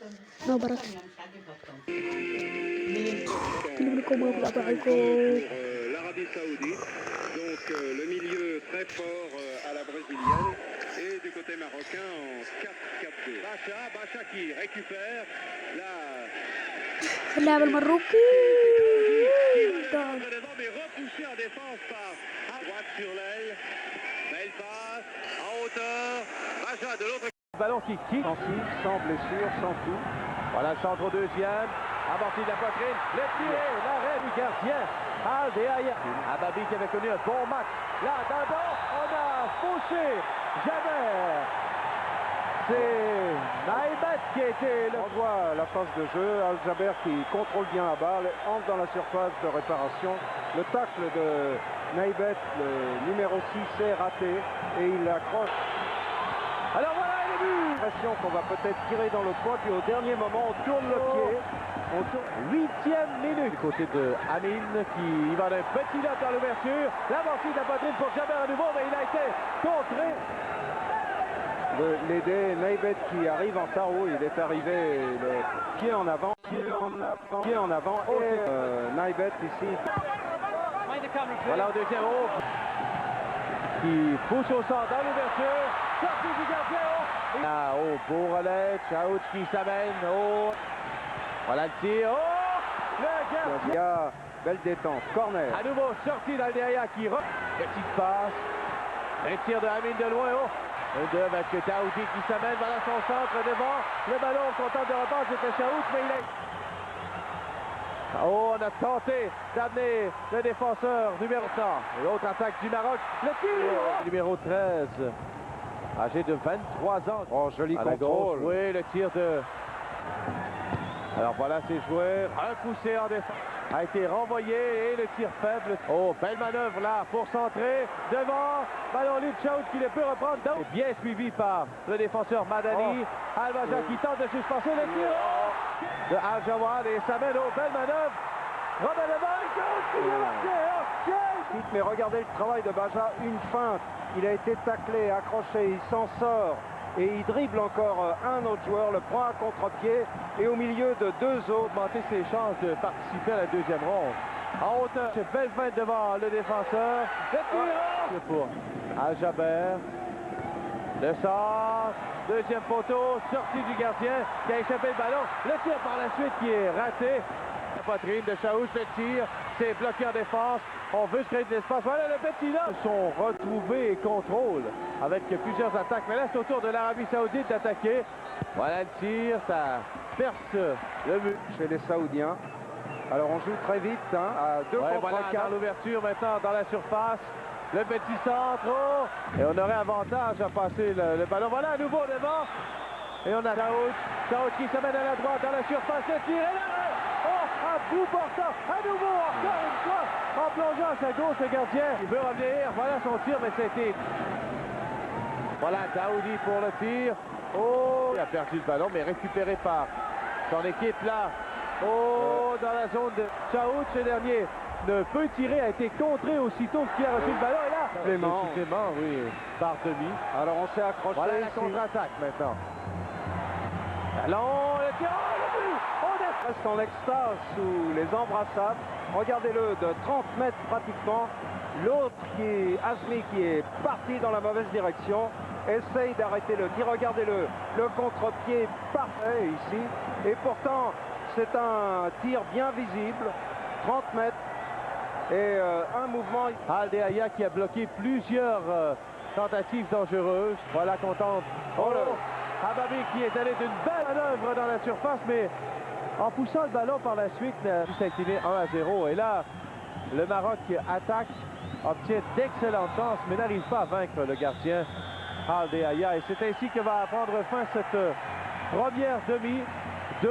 الله وبركاته. كلكم pour l'Arabie Saoudite. Donc le milieu très fort à la brésilienne et du côté marocain en 4-4-2. Bacha qui récupère la اللاعب المروكي mais repoussé en défense par à droite sur l'aile. Belle passe en hauteur. Bacha de l'autre. Ballon qui quitte. Sans blessure, sans tout. Voilà le centre au deuxième. Amorti de la poitrine. Le tiré, l'arrêt du gardien. Al-Deaya. Ababi qui avait connu un bon match. Là, d'abord, on a fauché. Jamais. C'est Naïbet qui a été le... On voit la phase de jeu. Al-Jaber qui contrôle bien la balle, entre dans la surface de réparation. Le tacle de Naïbet, le numéro 6, est raté et il accroche. Alors voilà, il est vu. L'impression qu'on va peut-être tirer dans le coin, puis au dernier moment, on tourne le pied. On tourne... 8e minute. Du côté de Amin qui va d'un petit lot dans l'ouverture. L'amorti de la poitrine pour Jaber à nouveau, mais il a été contré. L'aider, Naïbet qui arrive en tarot, il est arrivé le pied en avant, et Naïbet ici. Voilà au deuxième haut. Qui pousse au centre dans l'ouverture. Sortie du gardien. Là, oh, beau relais. Chaout qui s'amène. Oh. Voilà le tir. Oh. Le gardien. Il y a belle détente. Corner. À nouveau sorti dans le derrière qui petite passe. Un tir de Amin de loin. Oh. Un deux avec Daoudi qui s'amène vers son centre devant. Le ballon content de repas, c'était Chaout, mais il est... Oh, on a tenté d'amener le défenseur numéro 100. L'autre attaque du Maroc. Le tir numéro 13. Âgé de 23 ans. Oh, joli contrôle. Oui, le tir de... Alors voilà ces joueurs. Un poussé en défense. A été renvoyé et le tir faible. Oh, belle manœuvre là pour centrer. Devant, ballon libre, Chaout qui le peut reprendre. Et bien suivi par le défenseur Madani. Al-Baja qui tente de suspenser le tir de Al-Jawad et ça mène aux belles manœuvres. Robert Leval, Chaout qui vient marquer. Mais regardez le travail de Baja, une feinte. Il a été taclé, accroché, il s'en sort. Et il dribble encore un autre joueur, le prend à contre-pied et au milieu de deux autres. Augmenter ses chances de participer à la deuxième ronde. En hauteur, c'est belle feinte devant le défenseur. Le tir pour Al-Jaber. Le centre, deuxième poteau, sortie du gardien qui a échappé le ballon. Le tir par la suite qui est raté. La poitrine de Chaout, le tir, c'est bloqué en défense. On veut se créer de l'espace. Voilà le petit là. Ils sont retrouvés et contrôle avec plusieurs attaques. Mais là, c'est au tour de l'Arabie Saoudite d'attaquer. Voilà le tir, ça perce le but chez les Saoudiens. Alors on joue très vite, hein, à 2 contre voilà, 4. Dans l'ouverture maintenant, dans la surface. Le petit centre. Oh, et on aurait avantage à passer le ballon. Voilà à nouveau devant. Et on a Chaout qui se mène à la droite dans la surface. Le tir est là. Oh, à bout portant. À nouveau, encore une fois. En plongeant à sa gauche, le gardien. Il veut revenir. Voilà son tir, mais c'était... Voilà Daoudi pour le tir. Oh, il a perdu le ballon, mais récupéré par son équipe là. Oh, dans la zone de Chaout, ce dernier ne peut tirer, a été contré aussitôt qu'il a reçu le ballon. Et là, Supplément, oui, par demi. Alors on s'est accroché. Voilà la contre-attaque maintenant. Ballon, le tir, oh, le but. On reste en extase sous les embrassades. Regardez-le de 30 mètres pratiquement. L'autre Azmi qui est parti dans la mauvaise direction, essaye d'arrêter le tir. Regardez-le, le contre-pied parfait ici. Et pourtant, c'est un tir bien visible, 30 mètres. Et un mouvement. Al-Deaya qui a bloqué plusieurs tentatives dangereuses. Voilà qu'on tente. Oh, Ababi qui est allé d'une belle manœuvre dans la surface, mais en poussant le ballon par la suite, ça a été 1-0. Et là, le Maroc attaque, obtient d'excellentes chances, mais n'arrive pas à vaincre le gardien Al-Deaya. Et c'est ainsi que va prendre fin cette première demi. 2-1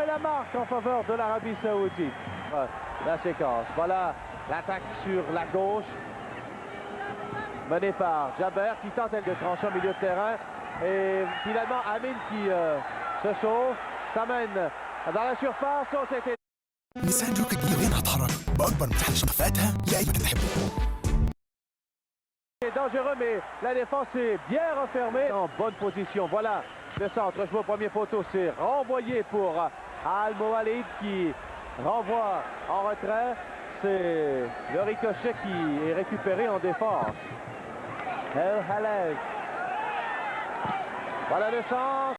la marque en faveur de l'Arabie Saoudite. La séquence. Voilà l'attaque sur la gauche. Menée par Jaber qui tente elle de trancher au milieu de terrain. Et finalement Amin qui se sauve. S'amène dans la surface. Oh, c'était... نيسان جوكر جديدة وين هتحرك بأكبر مساحة شفافاتها لأي مكان تحبه. C'est dangereux, mais la défense est bien refermée. En bonne position. Voilà Le centre joué au premier poteau, c'est renvoyé pour Al-Moalid qui renvoie en retrait. C'est le ricochet qui est récupéré en défense. El Halef. Voilà le centre.